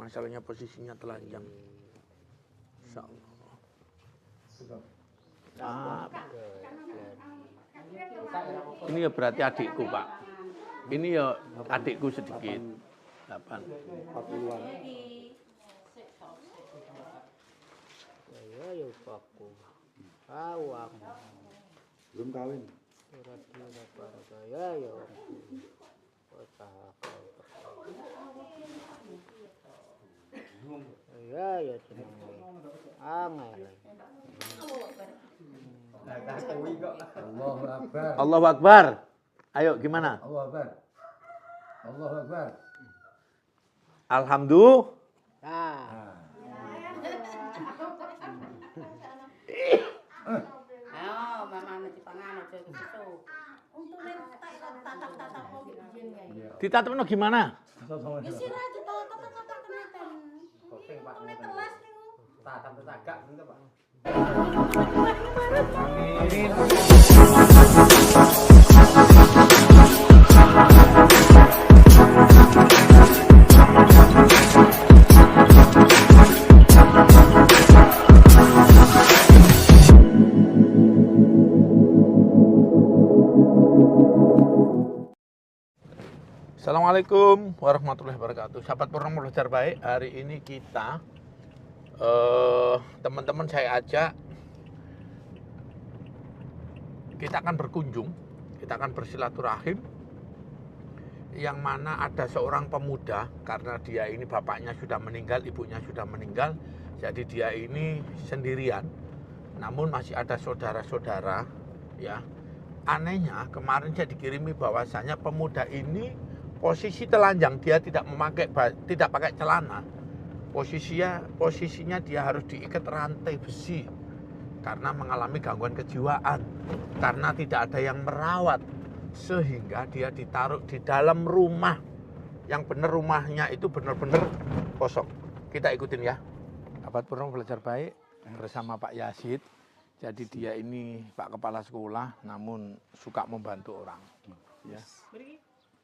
Masalahnya posisinya telanjang. Insyaallah. Ini ya berarti adikku, Pak. Ini ya adikku sedikit. 8. 40-an. Ya paku. Awak. Belum kawin. Ya. Ya seneng. Angel. Allahu Akbar. Allahu Akbar. Ayo gimana? Allahu Akbar. Allahu Akbar. Alhamdulillah. Nah. Ayo, mama nanti pangan aja ke situ. Untune tatap-tatap kok biyen. Ditatepno gimana? Ya sira tatap-tatap keneten. Untune telas niku. Tatap tegak bentuk, Pak. Assalamualaikum warahmatullahi wabarakatuh. Sahabat Purnomo Belajar Baik, hari ini kita teman-teman saya ajak, kita akan berkunjung, kita akan bersilaturahim, yang mana ada seorang pemuda, karena dia ini bapaknya sudah meninggal, ibunya sudah meninggal, jadi dia ini sendirian, namun masih ada saudara-saudara, ya. Anehnya kemarin saya dikirimi bahwasanya pemuda ini posisi telanjang, dia tidak pakai celana. Posisinya dia harus diikat rantai besi karena mengalami gangguan kejiwaan, karena tidak ada yang merawat, sehingga dia ditaruh di dalam rumah. Yang benar rumahnya itu benar-benar kosong. Kita ikutin ya. Sahabat Purnomo Belajar Baik bersama Pak Yazid. Jadi dia ini Pak Kepala Sekolah, namun suka membantu orang. Ya,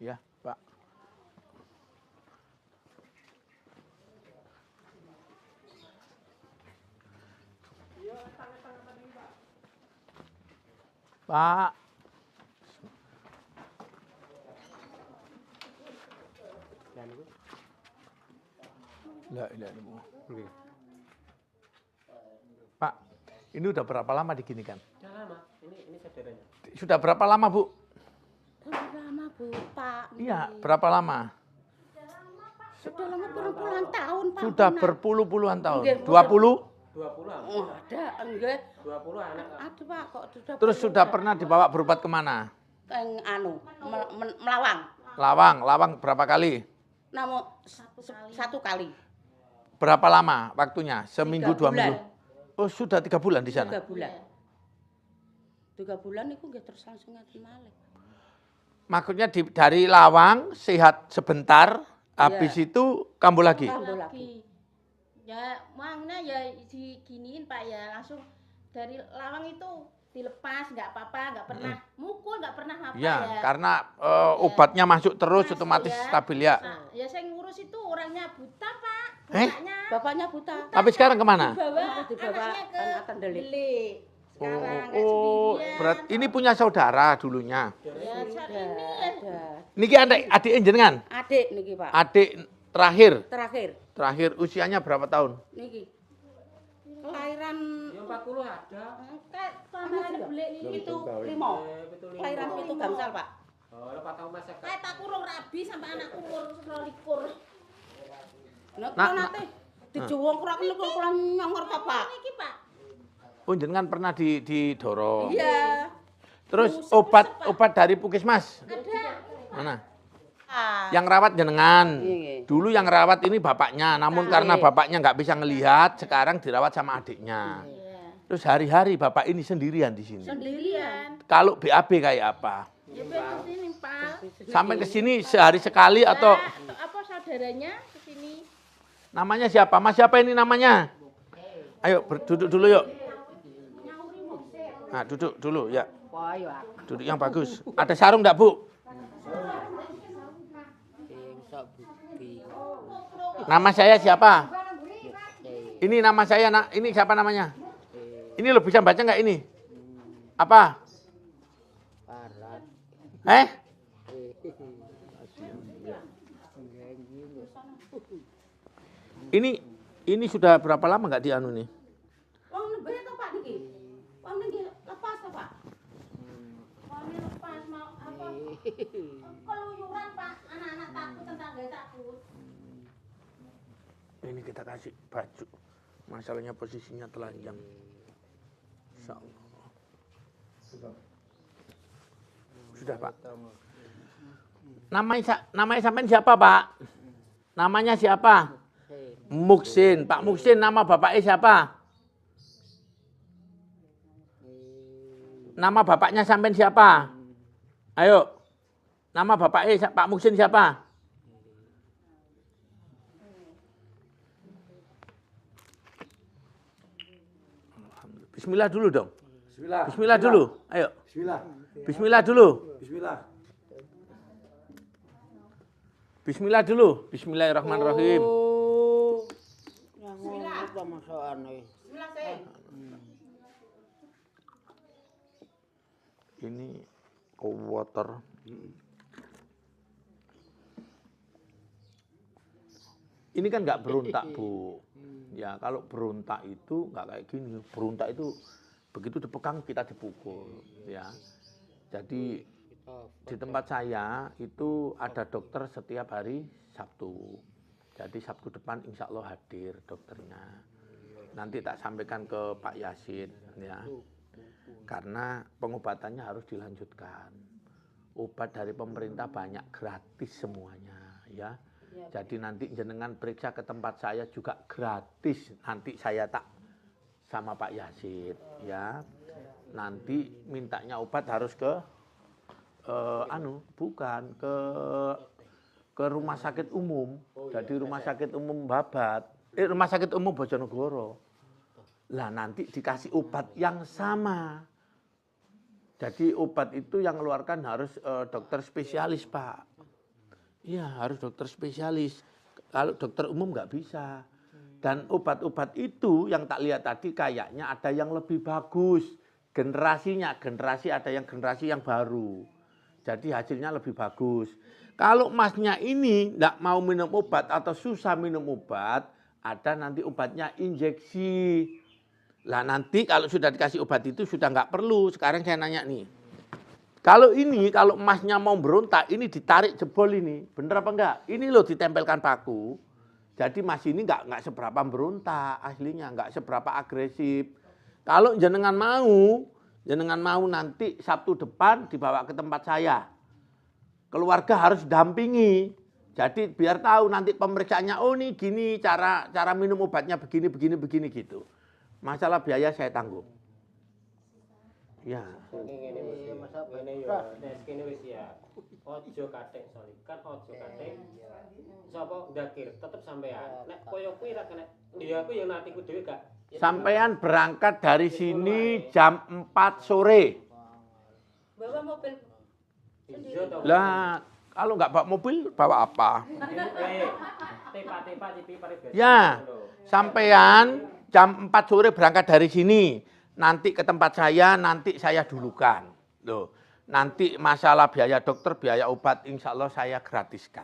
ya Pak. Pak. La ilaha illallah. Pak, ini udah berapa lama diginikan? Sudah lama. Ini saudaranya. Sudah berapa lama, Bu? Sudah lama, Bu, Pak. Iya, berapa lama? Sudah lama berpuluhan tahun, Pak. Sudah berpuluh-puluhan tahun. Nggih, 20? 20-an. Oh, ada, enggak. 20 anak. Ada, Pak, kok sudah. Terus sudah pernah dibawa berobat kemana? Melawang. Lawang berapa kali? Namun satu kali. Berapa lama waktunya? Seminggu, 2 minggu? Oh, sudah 3 bulan di sana? 3 bulan. 3 bulan itu nggak terus langsung ngaji malih. Maksudnya dari Lawang sehat sebentar, habis itu kambuh lagi? Kambuh lagi. Ya, mangnya ya diginiin Pak ya, langsung dari Lawang itu dilepas, nggak apa-apa, nggak pernah mukul, nggak pernah apa Ya, ya. karena obatnya masuk terus, Masuk, otomatis ya. stabil ya. Nah, ya saya ngurus itu orangnya buta Pak, Eh? Bapaknya buta. Tapi sekarang kemana? Dibawa Dibawa anaknya ke anak Delik. Delik. Sekarang nggak Oh, sendirian. berat. Ini punya saudara dulunya. Ya, saat ini Ada. Niki adik jenengan? Adik niki, Pak. Adik terakhir. Terakhir Usianya berapa tahun? niki. Kelahiran Ya 40 ada. kayak kelahiran Delik ini itu 5. Betul. Kelahiran itu gangsal, Pak. Oh, 4 tahun masa kayak tak kurung rabi sampai anak umur 12. Nek Nah, nate dijuwong kurang niku kurang nyongor ta, Pak. Iki Pak. Oh, jenengan pernah didorong. Iya. Terus obat dari Puskesmas? Ada. Mana? Ah. Yang rawat jenengan. Iya. Dulu yang rawat ini bapaknya, namun karena bapaknya nggak bisa ngelihat, sekarang dirawat sama adiknya. Iya. Terus hari-hari bapak ini sendirian di sini. Sendirian. Kalau BAB kayak apa? Ya betul sini Pak. Sampai ke sini sehari sekali atau Apa saudaranya ke sini? namanya siapa? Mas siapa ini namanya? Ayo duduk dulu yuk. Nah, duduk dulu ya. Wah, yo aku. Duduk yang bagus. Ada sarung enggak, Bu? Sing sok bukti. Nama saya siapa? Ini nama saya, ini siapa namanya? Ini lo bisa baca nggak ini? Apa? Ini sudah berapa lama nggak dianu nih? Wong nebeh to Pak niki. Wong niki lepas to Pak. Wong ini lepas mau apa? Keluyuran Pak, anak-anak takut, tetangga takut. Ini kita kasih baju. Masalahnya posisinya telanjang. Insyaallah. Sudah Pak. Namanya sampean siapa Pak? Namanya siapa? Muksin. Pak Muksin, nama bapaknya siapa? Nama bapaknya sampean siapa? Ayo. Nama bapaknya Pak Muksin siapa? Bismillah dulu dong. Bismillah. Bismillah dulu. Ayo. Bismillah. Bismillah dulu. Bismillah. Bismillah dulu. Bismillahirrahmanirrahim. Bismillah. Bismillah sih. Ini water. Ini kan nggak berontak Bu. Ya kalau berontak itu nggak kayak gini. Berontak itu begitu dipegang kita dipukul. Ya. Jadi di tempat saya itu ada dokter setiap hari Sabtu. Jadi Sabtu depan insya Allah hadir dokternya. Nanti tak sampaikan ke Pak Yasin ya. Karena pengobatannya harus dilanjutkan. Obat dari pemerintah banyak gratis semuanya ya. Jadi nanti jenengan periksa ke tempat saya juga gratis. Nanti saya tak sama Pak Yasin ya. Nanti mintanya obat harus ke bukan ke rumah sakit umum. Jadi rumah sakit umum Babat, rumah sakit umum Bojonegoro. Lah nanti dikasih obat yang sama. Jadi obat itu yang keluarkan harus dokter spesialis, Pak. Iya, harus dokter spesialis. Kalau dokter umum nggak bisa. Dan obat-obat itu yang tak lihat tadi kayaknya ada yang lebih bagus. Generasi ada yang generasi yang baru. Jadi hasilnya lebih bagus. Kalau masnya ini nggak mau minum obat atau susah minum obat, ada nanti obatnya injeksi. Lah nanti kalau sudah dikasih obat itu sudah nggak perlu. Sekarang saya nanya nih. Kalau emasnya mau berontak, ini ditarik jebol ini. Bener apa enggak? Ini loh ditempelkan paku. Jadi mas ini nggak seberapa berontak aslinya, nggak seberapa agresif. Kalau jenengan mau nanti Sabtu depan dibawa ke tempat saya. Keluarga harus dampingi. Jadi biar tahu nanti pemeriksaannya, oh nih gini cara minum obatnya begini gitu. Masalah biaya saya tanggung. Ya. Ini yo kene wis ya. Ojo kathek soli. Kan ojo kathek. Sapa ndakir tetep sampean. Nek koyo kuwi ra kena. Ya aku yang natiku dhewe gak. Sampean berangkat dari sini jam 4 sore. Bawa mobil sendiri. Lah, kalau nggak bawa mobil, bawa apa? Tepa-tepa cipi pare biasa. Ya, sampean jam 4 sore berangkat dari sini. Nanti ke tempat saya, nanti saya dulukan. Loh, nanti masalah biaya dokter, biaya obat, insya Allah saya gratiskan.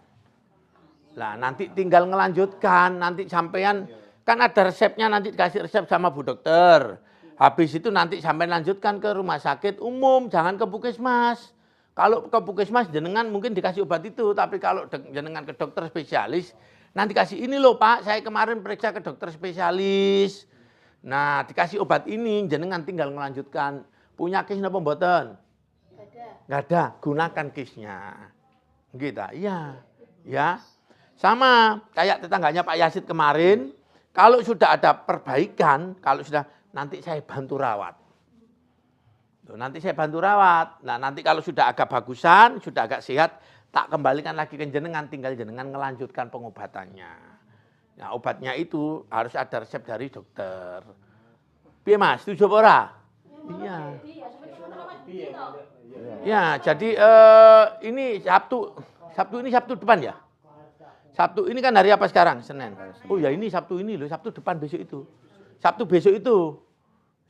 Lah, nanti tinggal ngelanjutkan. Nanti sampean, kan ada resepnya, nanti dikasih resep sama Bu Dokter. Habis itu nanti sampean lanjutkan ke rumah sakit umum, jangan ke puskesmas. Kalau ke puskesmas jenengan mungkin dikasih obat itu, tapi kalau jenengan ke dokter spesialis, nanti kasih ini loh Pak, saya kemarin periksa ke dokter spesialis. Nah, dikasih obat ini, jenengan tinggal melanjutkan. Punya kis napa mboten? Nggak ada, gunakan kisnya. Gitu, iya. Ya. Sama kayak tetangganya Pak Yasid kemarin, kalau sudah ada perbaikan, kalau sudah nanti saya bantu rawat. Tuh, nanti saya bantu rawat. Nah, nanti kalau sudah agak bagusan, sudah agak sehat, tak kembalikan lagi ke jenengan, tinggal jenengan melanjutkan pengobatannya. Nah, obatnya itu harus ada resep dari dokter. Piye Mas, setuju apa ora? Iya. Ya, jadi ini Sabtu ini Sabtu depan ya? Sabtu ini kan hari apa sekarang? Senin. Oh ya ini Sabtu ini loh, Sabtu depan besok itu. Sabtu besok itu.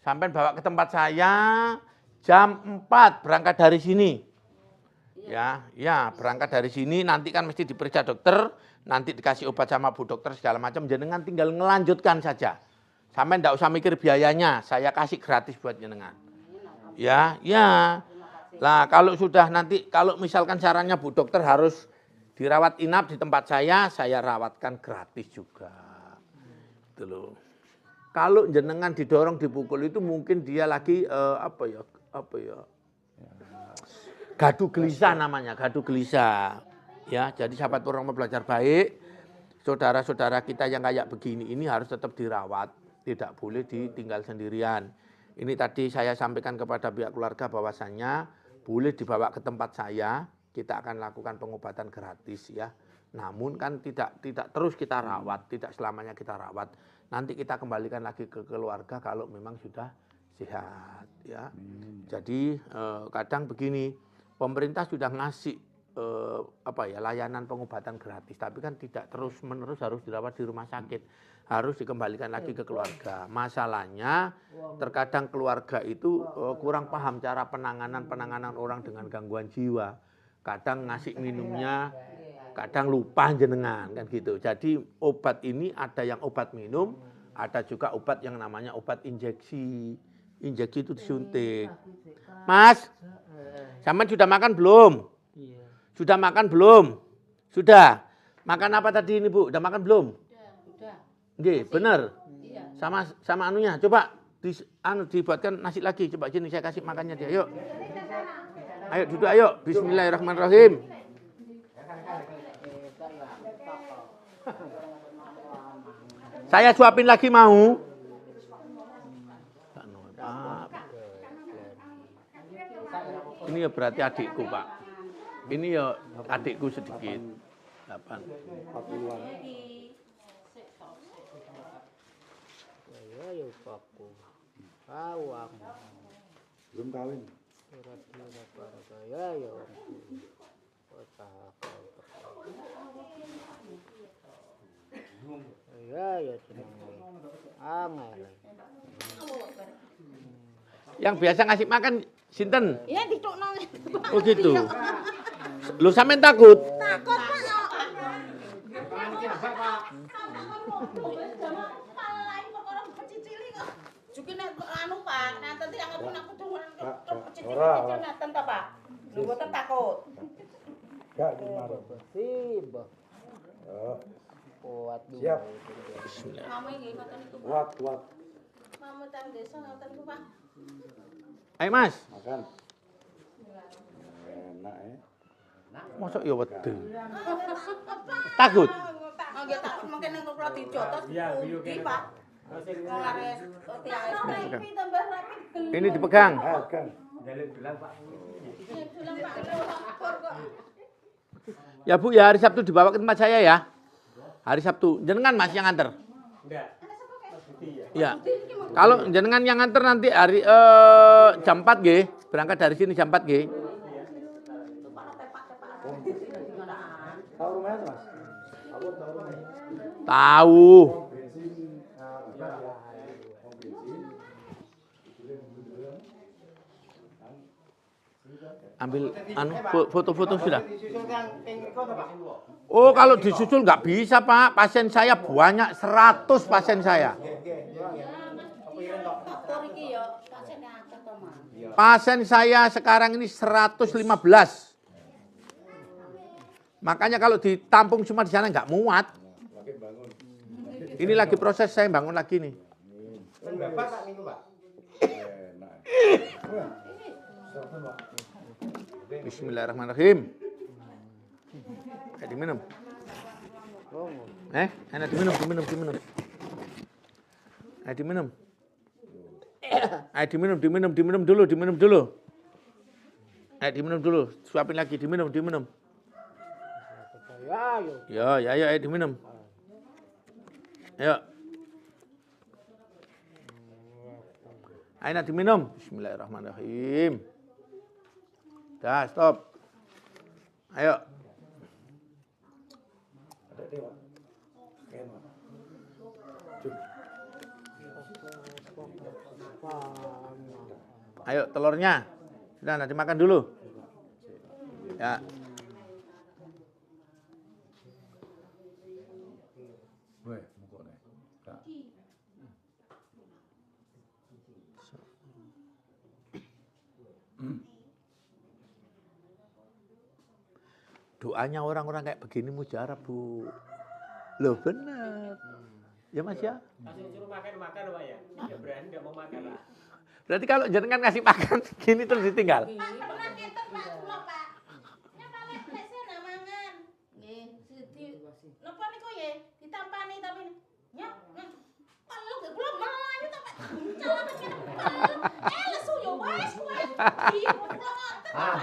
Sampai bawa ke tempat saya jam 4 berangkat dari sini. Ya, berangkat dari sini nanti kan mesti diperiksa dokter, nanti dikasih obat sama bu dokter segala macam, jenengan tinggal ngelanjutkan saja. Sampai enggak usah mikir biayanya, saya kasih gratis buat jenengan. Ya. Lah kalau sudah nanti, kalau misalkan sarannya bu dokter harus dirawat inap di tempat saya rawatkan gratis juga. Gitu loh. Kalau jenengan didorong dipukul itu mungkin dia lagi gaduh gelisah namanya, gaduh gelisah. Ya, jadi sahabat orang mau belajar baik, saudara-saudara kita yang kayak begini ini harus tetap dirawat, tidak boleh ditinggal sendirian. Ini tadi saya sampaikan kepada pihak keluarga bahwasannya boleh dibawa ke tempat saya, kita akan lakukan pengobatan gratis ya. Namun kan tidak terus kita rawat, tidak selamanya kita rawat. Nanti kita kembalikan lagi ke keluarga kalau memang sudah sehat ya. Jadi kadang begini, pemerintah sudah ngasih layanan pengobatan gratis, tapi kan tidak terus-menerus harus dirawat di rumah sakit, harus dikembalikan lagi ke keluarga. Masalahnya terkadang keluarga itu kurang paham cara penanganan orang dengan gangguan jiwa. Kadang ngasih minumnya, kadang lupa jenengan kan gitu. Jadi obat ini ada yang obat minum, ada juga obat yang namanya obat injeksi. Injeksi itu disuntik. Mas, sampean sudah makan belum? Sudah makan belum? Sudah. Makan apa tadi ini Bu? Udah makan belum? Udah. Nggih, bener. Iya. Sama anunya. Coba dibuatkan nasi lagi. Coba sini saya kasih makannya dia. Yuk. Ayo duduk ayo. Bismillahirrahmanirrahim. Saya suapin lagi mau. Ini ya berarti adikku Pak. Ini ya adikku sedikit. 8. Belum kawin. Yang biasa ngasih makan sinten? Ya ditukno. Oh gitu. Lu sampean takut? Takut Pak. Juga anu Pak, nanti yang aku nak kudungan kecil-kecil nanti Pak. Lu mboten takut. Gak gimana. Kuat dulu. Siap. Bismillah. Mama nggih ngoten niku. Kuat. Mama tang desa ngoten niku Pak. Ayo Mas. Makan. Enak ya. Mosok ya wedi. Takut? Nggih takut mungkin nek kula dijotos. Iya, Pak. Lares tiang rapi tambah rapi geli. Ini dipegang. Makan. Bilang Pak. Ya Bu, ya hari Sabtu dibawa ke tempat saya ya. Hari Sabtu. Jenengan Mas yang nganter? Enggak. Ya. Kalau jenengan yang nganter nanti hari jam 4 nggih. Berangkat dari sini jam 4 nggih. Tahu rumahnya Mas? Tahu rumahnya. Tahu. Ambil foto-foto sudah. Oh, kalau disusul nggak bisa, Pak. Pasien saya banyak, 100 pasien saya. Pasien saya sekarang ini 115. Makanya kalau ditampung cuma di sana nggak muat. Ini lagi proses saya bangun lagi nih. Bismillahirrahmanirrahim. Diminum. Enak diminum. Diminum dulu. Diminum dulu. Suapin lagi, diminum. Ya, diminum. Ayo. Ayo diminum. Bismillahirrahmanirrahim. Dah, stop. Ayo. gede, Pak. Keren, Pak. Cuk. Ayo telurnya. Sudah nanti makan dulu. Ya. Weh, mukone. Kak. Doanya orang-orang kayak begini mujarab, Bu. Loh benar. Ya Mas ya? Langsung suruh makan Pak ya. Tidak berani enggak mau makan Pak. Berarti kalau jenengan ngasih makan gini terus ditinggal. Pernah ngeten Pak kula Pak. Nyapa lek sena mangan. Nggih, sedi. Napa niku ya ditampani tapi nyok. Kalau gak kula melayu ta Pak. Calon kene. Lesu yo wes kuwi. Iya kula ngoten Pak.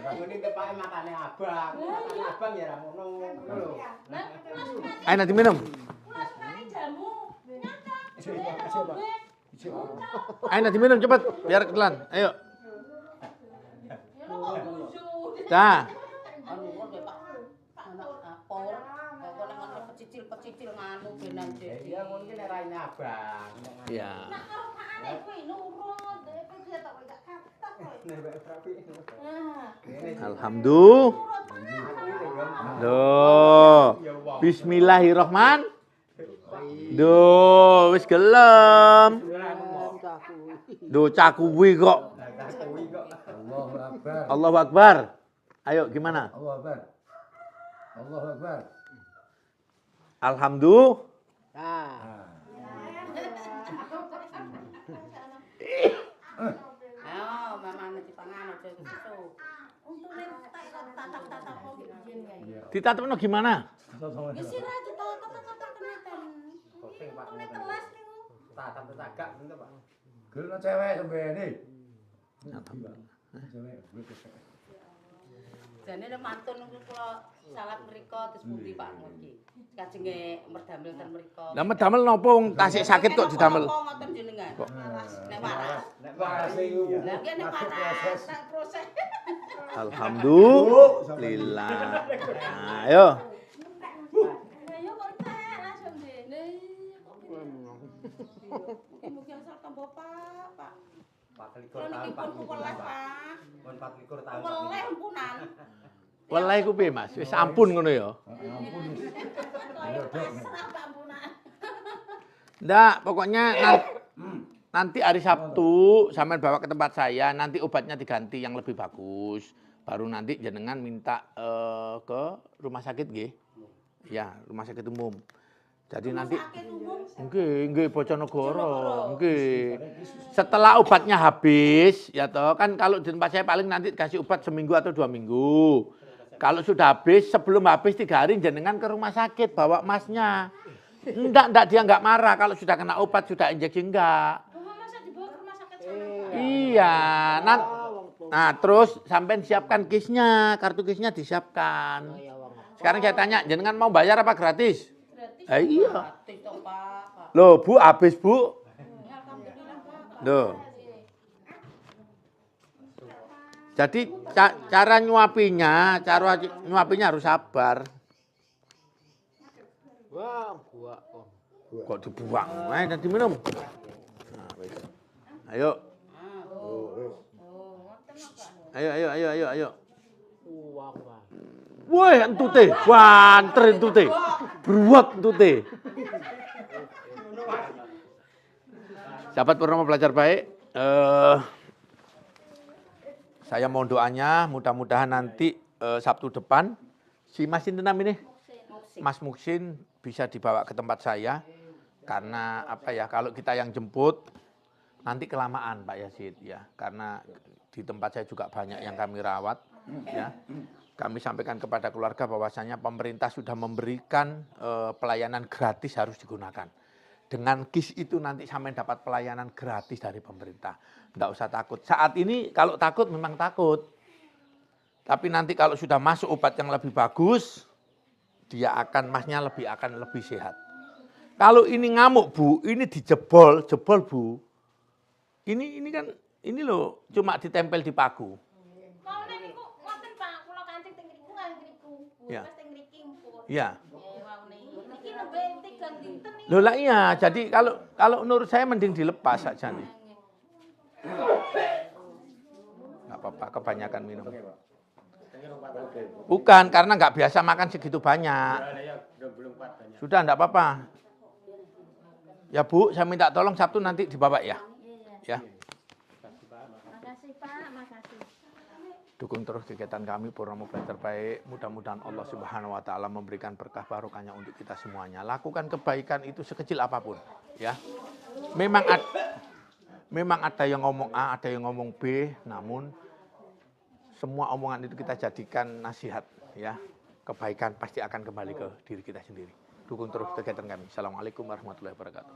Ngene tepake makane abang. Makane abang ya ra ngono lho. Lah kula sukane. Ayo nanti minum. Kula sukane jamu. Nyata. Ayo nanti minum cepat biar ketelan. Ayo. Ya lo kok gusu. Dah. Anu kok Pak. Anak apor. Kok nang pecicil-pecicil nganu benan jadi. Iya ngono ki nek raine abang. Ya. Nak karo pakane kuwi nurut. Dek dia tak gak kata kowe. Nek bae rapi. Nah. Alhamdulillah. Duh. Bismillahirrahmanirrahim. Duh, wis gelem. Duh, cakuwi kok. Allahu Akbar. Allahu Akbar. Ayo gimana? Allahu Akbar. Allahu Akbar. Alhamdulillah. Ayo, mamane dipangan aja susu. Untune tatap-tatap kok biyen ya. Ditatepno gimana? Ya sira ditatap-tatap keneten. Untune telas niku. Tatap tegak ngono Pak. Gelno cewek sembene. Cewek. Jane nek mantun niku kula salat mriko terus pundi Pak Mugi. Kajenge merdamel ten mriko. Lah medamel napa wong tasik sakit kok didamel? Kok ngoten jenengan? Nek waras. Nek waras iku. Lah ki nek waras nek proses. Alhamdulillah. Ayo. Ayo kok entek langsung dene. Mugi asal tambah Pak. 24 Kalau niki tahun pun welas Pak. Pun 24 tahun. Weleh ampunan. Weleh ku piye, Mas? Wis ampun ngono ya. Ampun. Kaya pasrah Pak ampunan. Ndak, pokoknya nanti hari Sabtu sampean bawa ke tempat saya, nanti obatnya diganti yang lebih bagus. Baru nanti jenengan minta ke rumah sakit nggih. Ya, rumah sakit umum. Jadi nanti Sakit umum. nggih Bojonegoro, nggih. Setelah obatnya habis, ya toh kan kalau di tempat saya paling nanti kasih obat seminggu atau 2 minggu. Kalau sudah habis, sebelum habis 3 hari jenengan ke rumah sakit bawa masnya. Enggak dia enggak marah kalau sudah kena obat, sudah injeksi enggak. Masa dibawa ke rumah sakit sana. Iya, nah terus sampai siapkan kisnya, kartu kisnya disiapkan. Sekarang saya tanya, jenengan mau bayar apa gratis? Gratis. Iya. Gratis dong Pak. Loh Bu, habis Bu. Alhamdulillah Pak. Loh. Jadi cara nyuapinya harus sabar. Wah, buak kok. Kok dibuang? Ayo nanti minum. Nah, wis. Ayo. Ayo. Uang Pak. Woi, entute, banter entute. Beruat entute. Sahabat Purnomo Belajar Baik, saya mohon doanya mudah-mudahan nanti Sabtu depan si Mas Sinten namanya? Mas Muksin bisa dibawa ke tempat saya karena apa ya, kalau kita yang jemput nanti kelamaan Pak Yazid ya, karena di tempat saya juga banyak yang kami rawat ya. Kami sampaikan kepada keluarga bahwasanya pemerintah sudah memberikan pelayanan gratis harus digunakan. Dengan KIS itu nanti sampai dapat pelayanan gratis dari pemerintah. Enggak usah takut. Saat ini kalau takut memang takut. Tapi nanti kalau sudah masuk obat yang lebih bagus, masnya akan lebih sehat. Kalau ini ngamuk Bu, ini jebol Bu. Ini kan ini loh cuma ditempel di paku. Mau niku ngoten Pak, kula kancing teng mriku nggih mriku. Ya. Pas teng mriki empun. Ya. Nggih, wau pinten iki. Loh lah iya, jadi kalau menurut saya mending dilepas saja nih. Nggak apa-apa, kebanyakan minum. Oke, Pak. Oke. Bukan, karena nggak biasa makan segitu banyak. Ya, belum kuat banyak. Sudah, enggak apa-apa. Ya Bu, saya minta tolong Sabtu nanti dibawa ya. Iya. Ya, Makasih Pak, makasih. dukung terus kegiatan kami Purnomo Belajar Baik. Mudah-mudahan Allah Subhanahu wa taala memberikan berkah barokahnya untuk kita semuanya. Lakukan kebaikan itu sekecil apapun, ya. Memang ada yang ngomong A, ada yang ngomong B, namun semua omongan itu kita jadikan nasihat, ya. Kebaikan pasti akan kembali ke diri kita sendiri. Dukung terus kegiatan kami. Assalamualaikum warahmatullahi wabarakatuh.